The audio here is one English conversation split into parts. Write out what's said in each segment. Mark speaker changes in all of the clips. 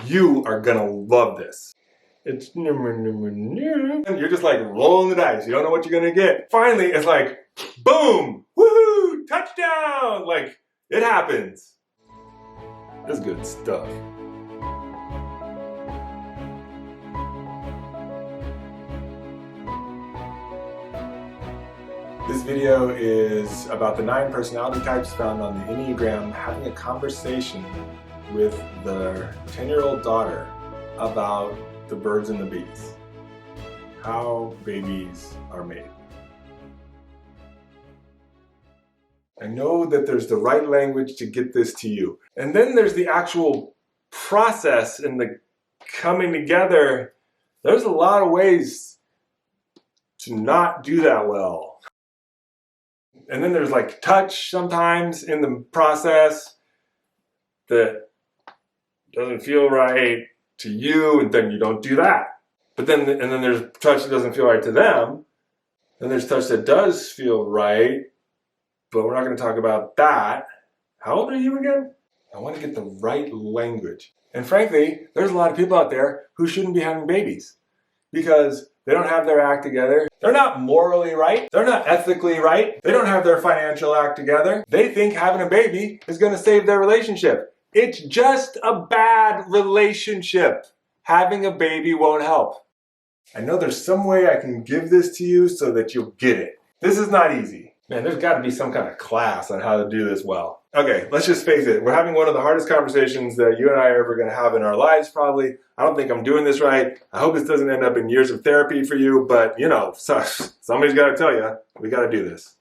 Speaker 1: You are gonna love this. It's and you're just like rolling the dice. You don't know what you're gonna get. Finally, it's like, boom, woohoo, touchdown! Like, it happens. That's good stuff. This video is about the 9 personality types found on the Enneagram having a conversation with their 10-year-old daughter about the birds and the bees. How babies are made. I know that there's the right language to get this to you. And then there's the actual process and the coming together. There's a lot of ways to not do that well. And then there's like touch sometimes in the process that doesn't feel right to you, and then you don't do that. But then, and then there's touch that doesn't feel right to them. Then there's touch that does feel right, but we're not going to talk about that. How old are you again? I want to get the right language. And frankly, there's a lot of people out there who shouldn't be having babies because they don't have their act together. They're not morally right. They're not ethically right. They don't have their financial act together. They think having a baby is going to save their relationship. It's just a bad relationship. Having a baby won't help. I know there's some way I can give this to you so that you'll get it. This is not easy. Man, there's got to be some kind of class on how to do this well. Okay, let's just face it. We're having one of the hardest conversations that you and I are ever going to have in our lives, probably. I don't think I'm doing this right. I hope this doesn't end up in years of therapy for you, but you know, somebody's got to tell you, we got to do this.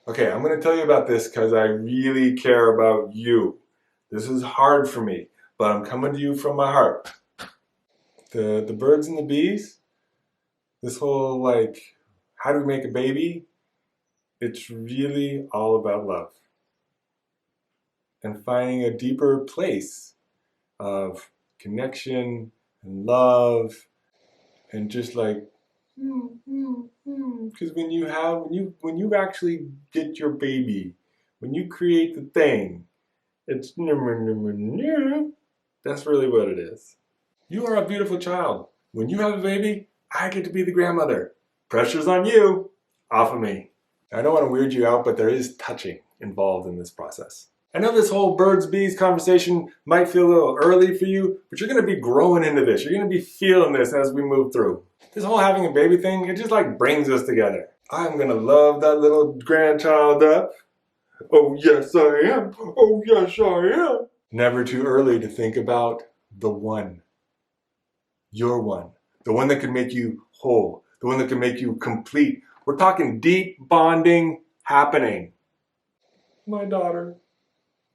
Speaker 1: Okay, I'm going to tell you about this because I really care about you. This is hard for me, but I'm coming to you from my heart. The birds and the bees, this whole like, how do we make a baby? It's really all about love. And finding a deeper place of connection and love and just like, because when you actually get your baby, when you create the thing, it's that's really what it is. You are a beautiful child. When you have a baby, I get to be the grandmother. Pressure's on you, off of me. I don't want to weird you out, but there is touching involved in this process. I know this whole birds, bees conversation might feel a little early for you, but you're going to be growing into this. You're going to be feeling this as we move through. This whole having a baby thing, it just like brings us together. I'm going to love that little grandchild up. Oh yes I am. Oh yes I am. Never too early to think about the one. Your one. The one that can make you whole. The one that can make you complete. We're talking deep bonding happening. My daughter.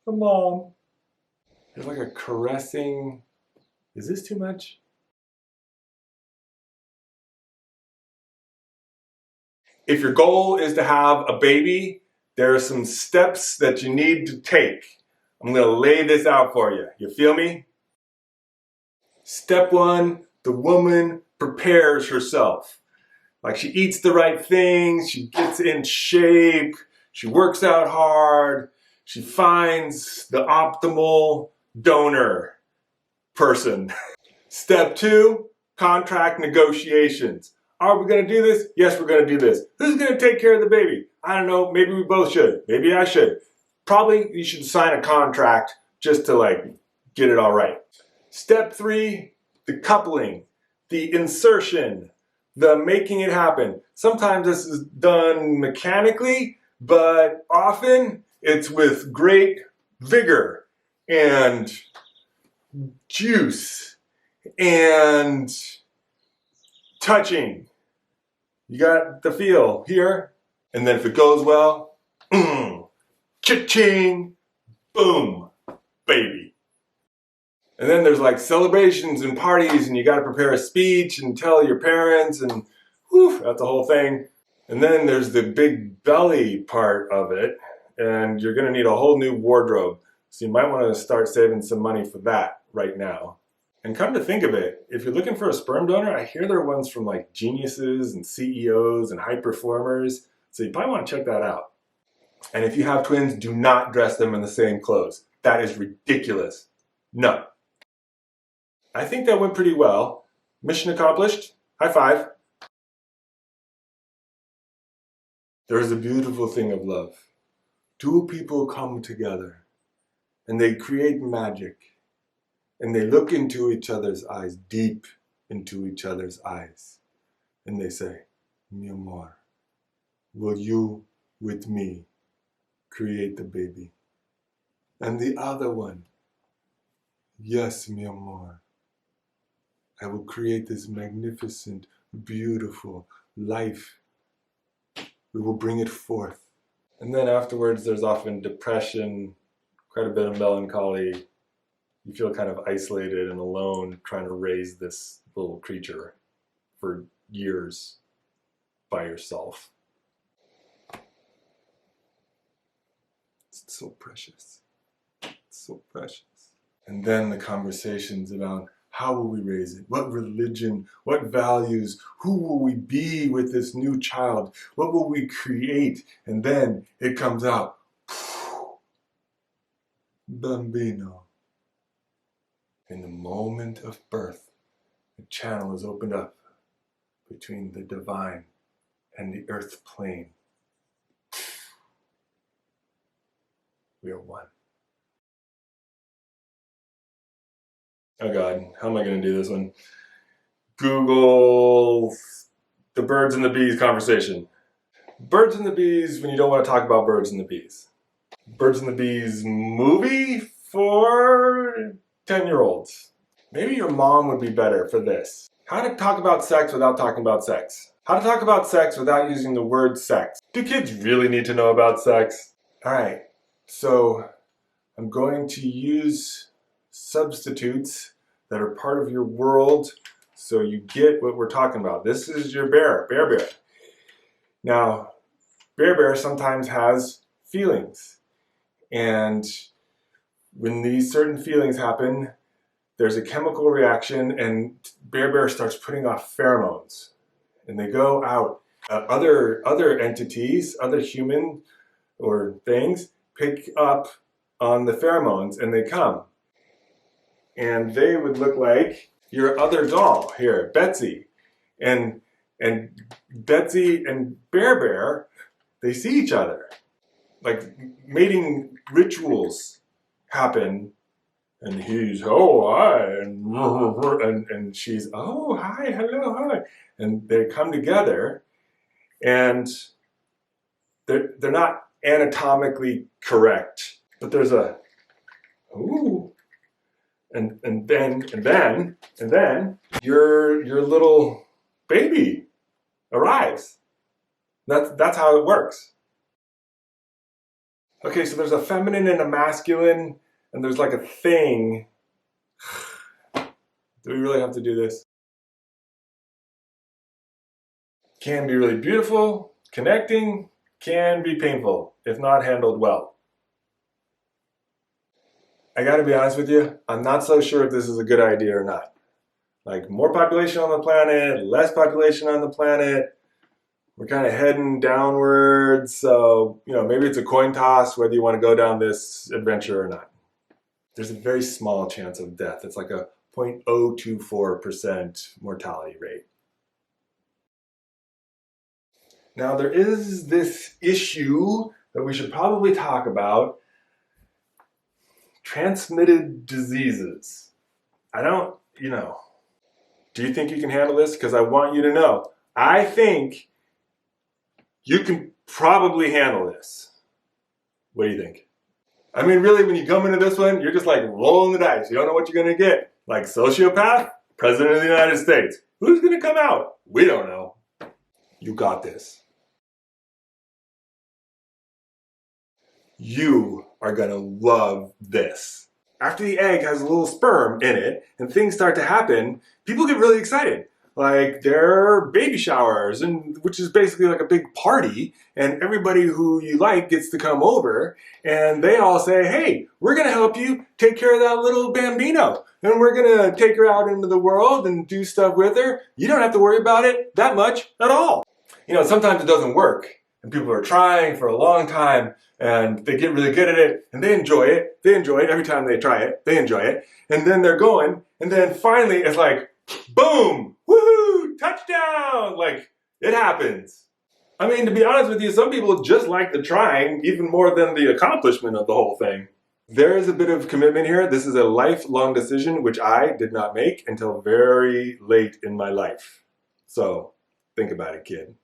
Speaker 1: The mom. There's like a caressing. Is this too much? If your goal is to have a baby, there are some steps that you need to take. I'm going to lay this out for you. You feel me? Step 1, the woman prepares herself. Like she eats the right things, she gets in shape, she works out hard, she finds the optimal donor person. Step 2, contract negotiations. Are we going to do this? Yes, we're going to do this. Who's going to take care of the baby? I don't know, maybe we both should. Maybe I should. Probably you should sign a contract just to like get it all right. Step 3, the coupling, the insertion, the making it happen. Sometimes this is done mechanically, but often it's with great vigor and juice and touching. You got the feel here. And then if it goes well, cha-ching, boom, baby. And then there's like celebrations and parties and you got to prepare a speech and tell your parents and whew, that's the whole thing. And then there's the big belly part of it and you're going to need a whole new wardrobe. So you might want to start saving some money for that right now. And come to think of it, if you're looking for a sperm donor, I hear there are ones from like geniuses and CEOs and high performers. So you probably want to check that out. And if you have twins, do not dress them in the same clothes. That is ridiculous. No. I think that went pretty well. Mission accomplished. High five. There is a beautiful thing of love. Two people come together and they create magic and they look into each other's eyes, deep into each other's eyes, and they say, mi amor, will you with me create the baby? And the other one, yes, mi amor, I will create this magnificent, beautiful life. We will bring it forth. And then afterwards, there's often depression, quite a bit of melancholy. You feel kind of isolated and alone trying to raise this little creature for years by yourself. It's so precious. It's so precious. And then the conversations about how will we raise it? What religion? What values? Who will we be with this new child? What will we create? And then it comes out, bambino. In the moment of birth, the channel is opened up between the divine and the earth plane. We are one. Oh God, how am I going to do this one? Google the birds and the bees conversation. Birds and the bees when you don't want to talk about birds and the bees. Birds and the bees movie for 10-year-olds. Maybe your mom would be better for this. How to talk about sex without talking about sex. How to talk about sex without using the word sex. Do kids really need to know about sex? All right, so I'm going to use substitutes that are part of your world so you get what we're talking about. This is your bear. Now, bear sometimes has feelings. And when these certain feelings happen, there's a chemical reaction and bear starts putting off pheromones. And they go out. Other entities, other human or things, pick up on the pheromones and they come. And they would look like your other doll here, Betsy. And Betsy and Bear, they see each other. Like mating rituals happen. And he's, oh, hi. And she's, oh, hi, hello, hi. And they come together and they're not anatomically correct. But there's a, ooh. And then your little baby arrives. That's how it works. Okay, so there's a feminine and a masculine, and there's like a thing. Do we really have to do this? Can be really beautiful, connecting, can be painful if not handled well. I gotta be honest with you, I'm not so sure if this is a good idea or not. Like more population on the planet, less population on the planet, we're kind of heading downwards, so maybe it's a coin toss whether you want to go down this adventure or not. There's a very small chance of death. It's like a 0.024% mortality rate. Now there is this issue that we should probably talk about. Transmitted diseases. Do you think you can handle this? Because I want you to know, I think you can probably handle this. What do you think? I mean, really, when you come into this one, you're just like rolling the dice. You don't know what you're going to get. Like sociopath, President of the United States. Who's going to come out? We don't know. You got this. You are going to love this. After the egg has a little sperm in it and things start to happen, people get really excited. Like there are baby showers, which is basically like a big party, and everybody who you like gets to come over and they all say, hey, we're going to help you take care of that little bambino and we're going to take her out into the world and do stuff with her. You don't have to worry about it that much at all. Sometimes it doesn't work and people are trying for a long time and they get really good at it, and they enjoy it. They enjoy it every time they try it. They enjoy it. And then they're going, and then finally it's like, boom, woohoo, touchdown. Like, it happens. I mean, to be honest with you, some people just like the trying even more than the accomplishment of the whole thing. There is a bit of commitment here. This is a lifelong decision, which I did not make until very late in my life. So think about it, kid.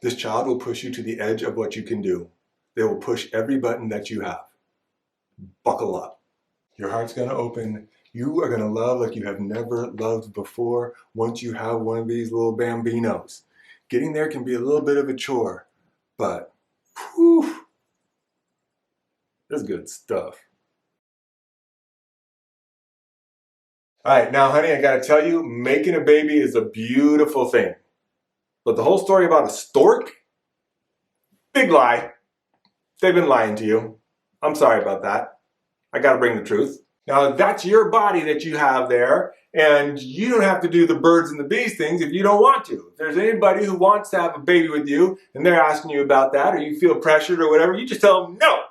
Speaker 1: This child will push you to the edge of what you can do. They will push every button that you have. Buckle up. Your heart's going to open. You are going to love like you have never loved before once you have one of these little bambinos. Getting there can be a little bit of a chore, but whew, that's good stuff. All right, now, honey, I got to tell you, making a baby is a beautiful thing. But the whole story about a stork? Big lie. They've been lying to you. I'm sorry about that. I got to bring the truth. Now, that's your body that you have there, and you don't have to do the birds and the bees things if you don't want to. If there's anybody who wants to have a baby with you, and they're asking you about that, or you feel pressured or whatever, you just tell them no.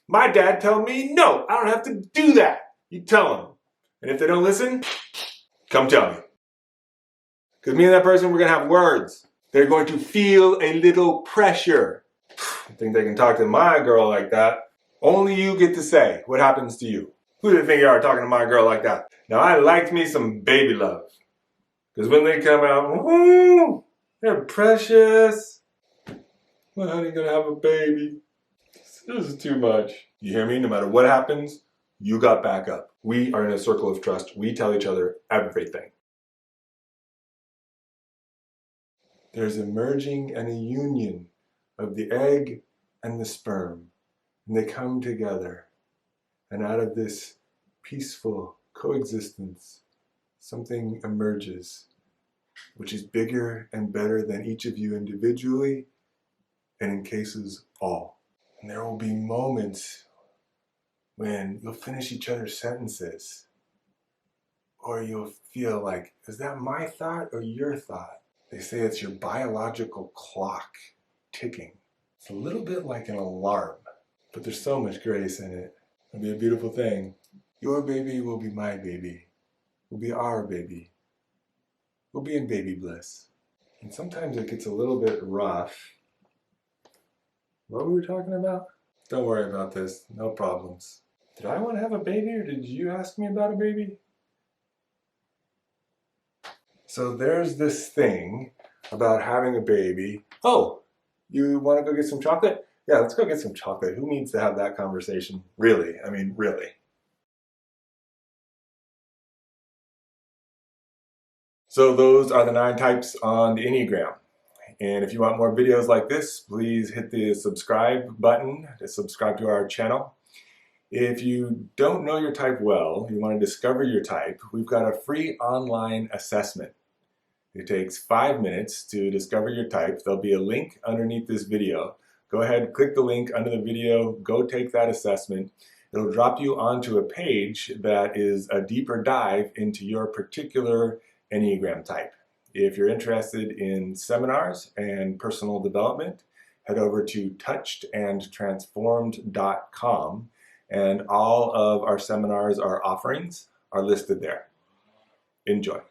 Speaker 1: My dad told me no. I don't have to do that. You tell them. And if they don't listen, come tell me. Because me and that person, we're going to have words. They're going to feel a little pressure. I think they can talk to my girl like that. Only you get to say what happens to you. Who do you think you are talking to my girl like that? Now, I liked me some baby love. Because when they come out, woo, they're precious. My honey gonna have a baby. This is too much. You hear me? No matter what happens, you got back up. We are in a circle of trust. We tell each other everything. There's a merging and a union of the egg and the sperm. And they come together. And out of this peaceful coexistence, something emerges, which is bigger and better than each of you individually, and in cases all. And there will be moments when you'll finish each other's sentences, or you'll feel like, is that my thought or your thought? They say it's your biological clock ticking. It's a little bit like an alarm, but there's so much grace in it. It'll be a beautiful thing. Your baby will be my baby. Will be our baby. We'll be in baby bliss. And sometimes it gets a little bit rough. What were we talking about? Don't worry about this. No problems. Did I want to have a baby, or did you ask me about a baby? So there's this thing about having a baby. Oh, you want to go get some chocolate? Yeah, let's go get some chocolate. Who needs to have that conversation? Really? I mean, really. So those are the 9 types on the Enneagram. And if you want more videos like this, please hit the subscribe button to subscribe to our channel. If you don't know your type well, you want to discover your type, we've got a free online assessment. It takes 5 minutes to discover your type. There'll be a link underneath this video. Go ahead, click the link under the video, go take that assessment. It'll drop you onto a page that is a deeper dive into your particular Enneagram type. If you're interested in seminars and personal development, head over to touchedandtransformed.com, and all of our seminars, our offerings, are listed there. Enjoy.